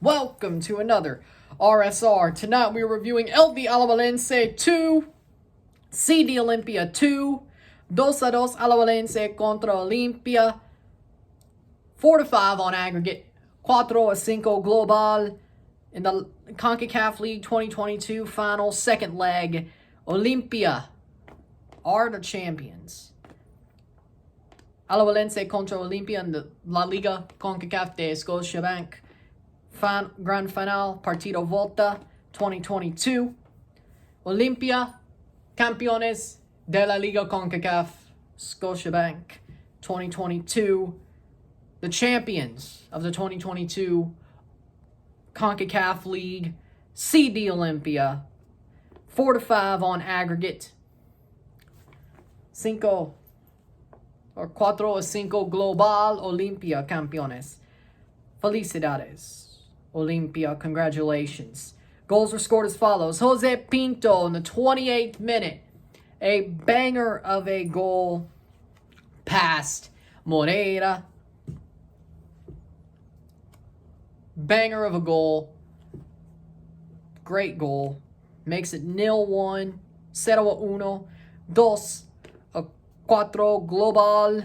Welcome to another RSR. Tonight we're reviewing LD Alajuelense 2, CD Olimpia 2, 2-2 Alajuelense contra Olimpia, 4-5 on aggregate, 4-5 global in the CONCACAF League 2022 final second leg. Olimpia are the champions. Alajuelense contra Olimpia in the La Liga CONCACAF de Scotiabank Grand Final Partido Volta 2022. Olimpia, campeones de la Liga CONCACAF Scotiabank 2022. The champions of the 2022 CONCACAF League, CD Olimpia, 4-5 on aggregate. 4-5 global. Olimpia campeones. Felicidades. Olimpia, congratulations. Goals were scored as follows. Jose Pinto in the 28th minute. A banger of a goal past Moreira. Banger of a goal. Great goal. Makes it 0-1. 0-1. 2-4 global.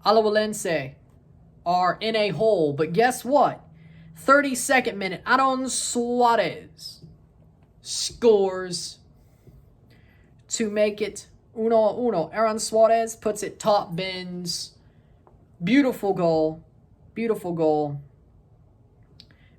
Alajuelense are in a hole. But guess what? 32nd minute. Aaron Suarez scores to make it 1-1. Aaron Suarez puts it top bins. Beautiful goal. Beautiful goal.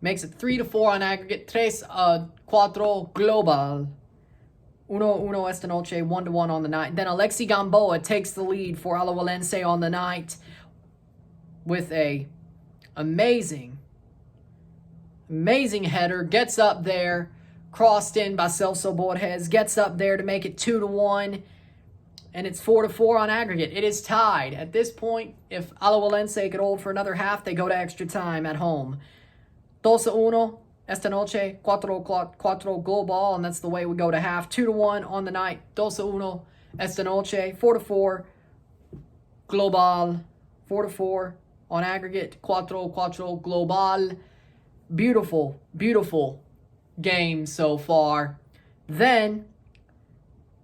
Makes it 3-4 on aggregate. 3-4 global. 1-1 esta noche. 1-1 on the night. Then Alexi Gamboa takes the lead for Alajuelense on the night with a amazing header. Gets up there. Crossed in by Celso Borges. Gets up there to make it 2-1. And it's 4-4 on aggregate. It is tied. At this point, if Alajuelense could hold for another half, they go to extra time at home. 2-1 esta noche. 4-4 global. And that's the way we go to half. 2-1 on the night. 2-1 esta noche. 4-4 global. 4-4 on aggregate. 4-4 global. Beautiful, beautiful game so far. Then,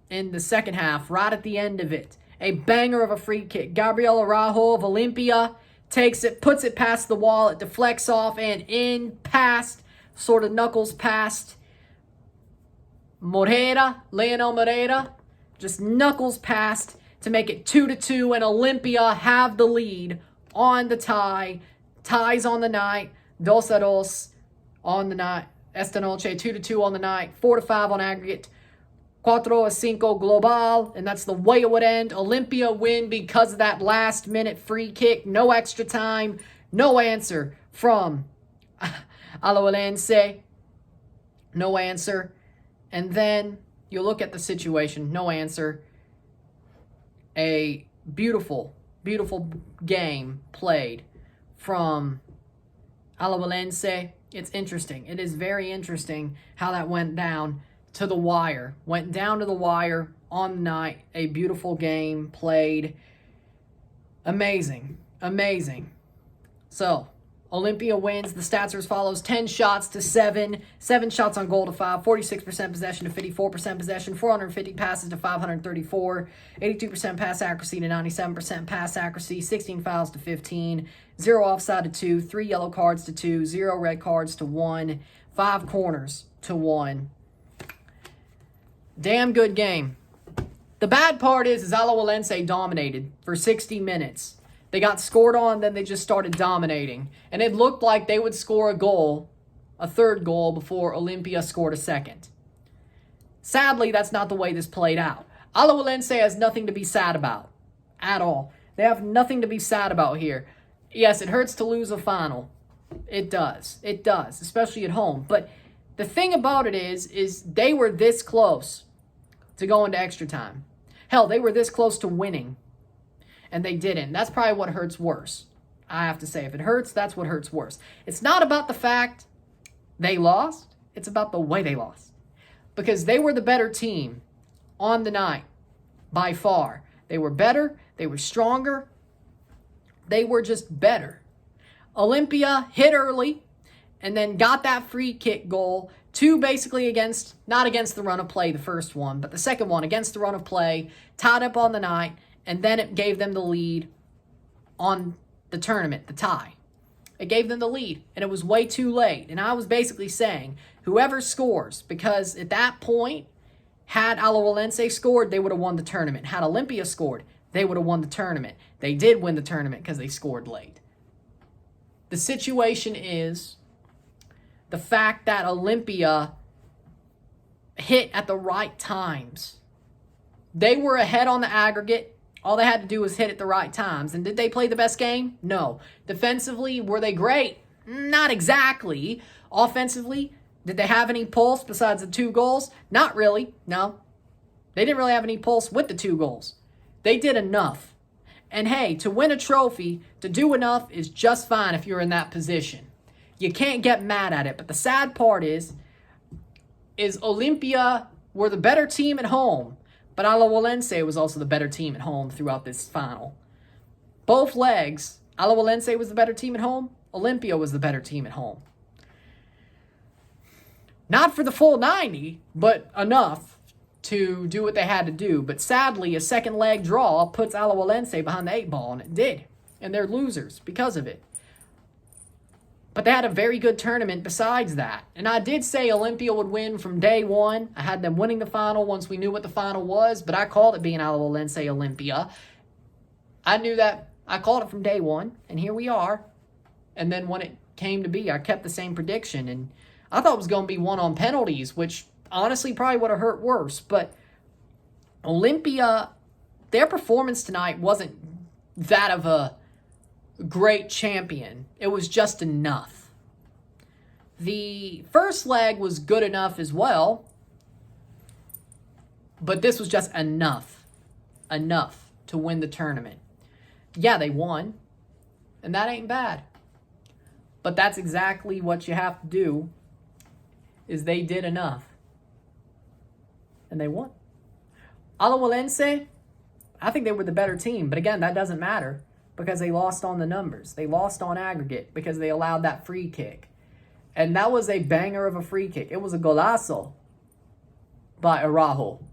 in the second half, right at the end of it, a banger of a free kick. Gabriel Araujo of Olimpia takes it, puts it past the wall. It deflects off and in past, sort of knuckles past Moreira, Leonel Moreira. Just knuckles past to make it 2-2, and Olimpia have the lead on the tie. Ties on the night. 2-2 on the night. Esta noche, 2-2 on the night. 4-5 on aggregate. 4-5 global. And that's the way it would end. Olimpia win because of that last minute free kick. No extra time. No answer from Alajuelense. No answer. And then you look at the situation. No answer. A beautiful, beautiful game played from Alajuelense. It's interesting. It is very interesting how that went down to the wire. Went down to the wire on the night. A beautiful game played. Amazing. Amazing. So, Olimpia wins. The stats are as follows. 10 shots to 7. 7 shots on goal to 5. 46% possession to 54% possession. 450 passes to 534. 82% pass accuracy to 97% pass accuracy. 16 fouls to 15. 0 offside to 2. 3 yellow cards to 2. 0 red cards to 1. 5 corners to 1. Damn good game. The bad part is Alajuelense dominated for 60 minutes. They got scored on, then they just started dominating. And it looked like they would score a goal, a third goal, before Olimpia scored a second. Sadly, that's not the way this played out. Alajuelense has nothing to be sad about at all. They have nothing to be sad about here. Yes, it hurts to lose a final. It does. It does, especially at home. But the thing about it is they were this close to going to extra time. Hell, they were this close to winning. And they didn't. That's probably what hurts worse. I have to say, if it hurts, that's what hurts worse. It's not about the fact they lost. It's about the way they lost. Because they were the better team on the night, by far. They were better. They were stronger. They were just better. Olimpia hit early and then got that free kick goal. Two basically not against the run of play, the first one, but the second one against the run of play, tied up on the night, and then it gave them the lead on the tournament, the tie. It gave them the lead, and it was way too late. And I was basically saying, whoever scores, because at that point, had Alajuelense scored, they would have won the tournament. Had Olimpia scored, they would have won the tournament. They did win the tournament because they scored late. The situation is the fact that Olimpia hit at the right times. They were ahead on the aggregate. All they had to do was hit at the right times. And did they play the best game? No. Defensively, were they great? Not exactly. Offensively, did they have any pulse besides the 2 goals? Not really. No. They didn't really have any pulse with the 2 goals. They did enough. And hey, to win a trophy, to do enough is just fine if you're in that position. You can't get mad at it. But the sad part is Olimpia were the better team at home, but Alajuelense was also the better team at home throughout this final. Both legs, Alajuelense was the better team at home, Olimpia was the better team at home. Not for the full 90, but enough to do what they had to do. But sadly, a second leg draw puts Alajuelense behind the 8 ball, and it did. And they're losers because of it. But they had a very good tournament besides that. And I did say Olimpia would win from day one. I had them winning the final once we knew what the final was, but I called it being Alajuelense Olimpia. I knew that. I called it from day one, and here we are. And then when it came to be, I kept the same prediction, and I thought it was going to be won on penalties, which honestly probably would have hurt worse. But Olimpia, their performance tonight wasn't that of a great champion. It was just enough. The first leg was good enough as well, but this was just enough to win the tournament. Yeah, they won, and that ain't bad. But that's exactly what you have to do, is they did enough, and they won. Alajuelense, I think they were the better team, but again, that doesn't matter, because they lost on the numbers. They lost on aggregate because they allowed that free kick. And that was a banger of a free kick. It was a golazo by Araujo.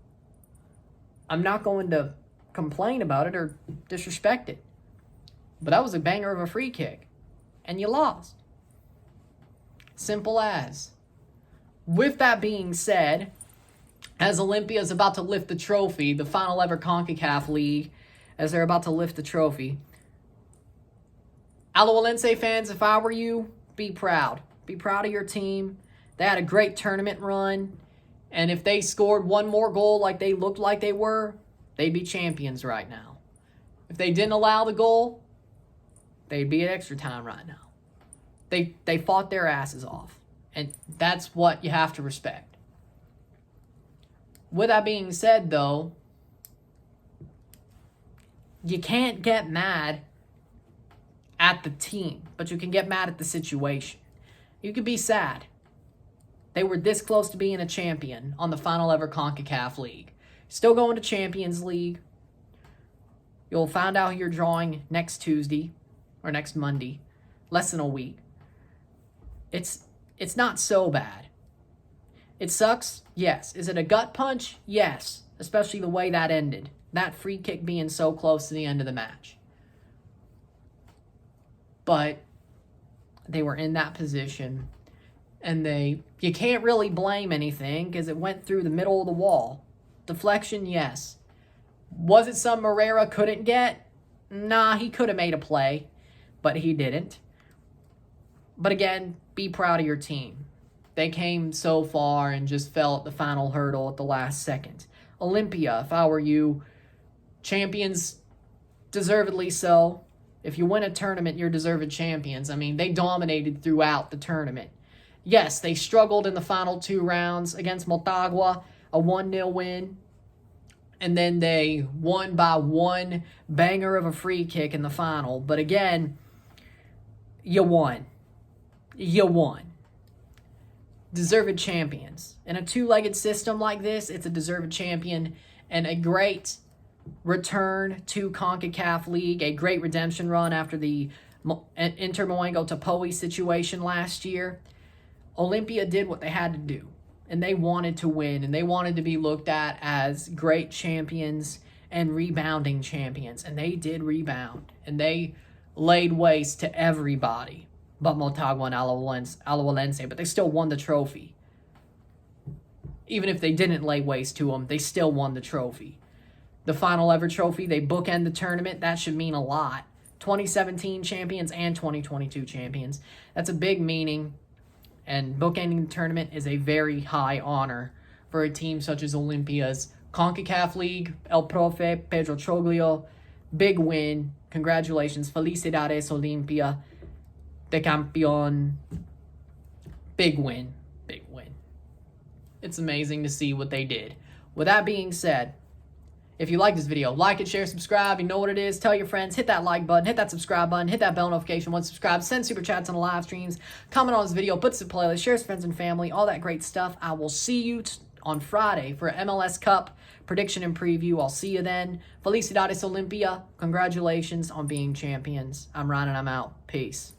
I'm not going to complain about it or disrespect it. But that was a banger of a free kick. And you lost. Simple as. With that being said, as Olimpia is about to lift the trophy, the final ever CONCACAF League, as they're about to lift the trophy, Alajuelense fans, if I were you, be proud. Be proud of your team. They had a great tournament run. And if they scored one more goal like they looked like they were, they'd be champions right now. If they didn't allow the goal, they'd be at extra time right now. They fought their asses off. And that's what you have to respect. With that being said, though, you can't get mad at the team, but you can get mad at the situation. You could be sad. They were this close to being a champion on the final ever CONCACAF League. Still going to Champions League. You'll find out who you're drawing next Tuesday or next Monday. Less than a week. It's not so bad. It sucks? Yes. Is it a gut punch? Yes. Especially the way that ended. That free kick being so close to the end of the match. But they were in that position, and you can't really blame anything because it went through the middle of the wall. Deflection, yes. Was it something Moreira couldn't get? Nah, he could have made a play, but he didn't. But again, be proud of your team. They came so far and just fell at the final hurdle at the last second. Olimpia, if I were you, champions deservedly so. If you win a tournament, you're deserved champions. I mean, they dominated throughout the tournament. Yes, they struggled in the final 2 rounds against Motagua, a 1-0 win. And then they won by 1 banger of a free kick in the final. But again, you won. You won. Deserved champions. In a 2-legged system like this, it's a deserved champion and a great return to CONCACAF League, a great redemption run after the Inter Moengo Tapoe situation last year. Olimpia did what they had to do, and they wanted to win, and they wanted to be looked at as great champions and rebounding champions, and they did rebound, and they laid waste to everybody but Motagua and Alajuelense, but they still won the trophy. Even if they didn't lay waste to them, they still won the trophy. The final ever trophy, they bookend the tournament. That should mean a lot. 2017 champions and 2022 champions. That's a big meaning. And bookending the tournament is a very high honor for a team such as Olimpia's CONCACAF League, El Profe, Pedro Troglio. Big win. Congratulations. Felicidades, Olimpia. De campeón. Big win. Big win. It's amazing to see what they did. With that being said, if you like this video, like it, share, subscribe. You know what it is. Tell your friends. Hit that like button. Hit that subscribe button. Hit that bell notification once subscribed. Send super chats on the live streams. Comment on this video. Put it to playlist. Share with friends and family. All that great stuff. I will see you on Friday for MLS Cup prediction and preview. I'll see you then. Felicidades Olimpia. Congratulations on being champions. I'm Ryan and I'm out. Peace.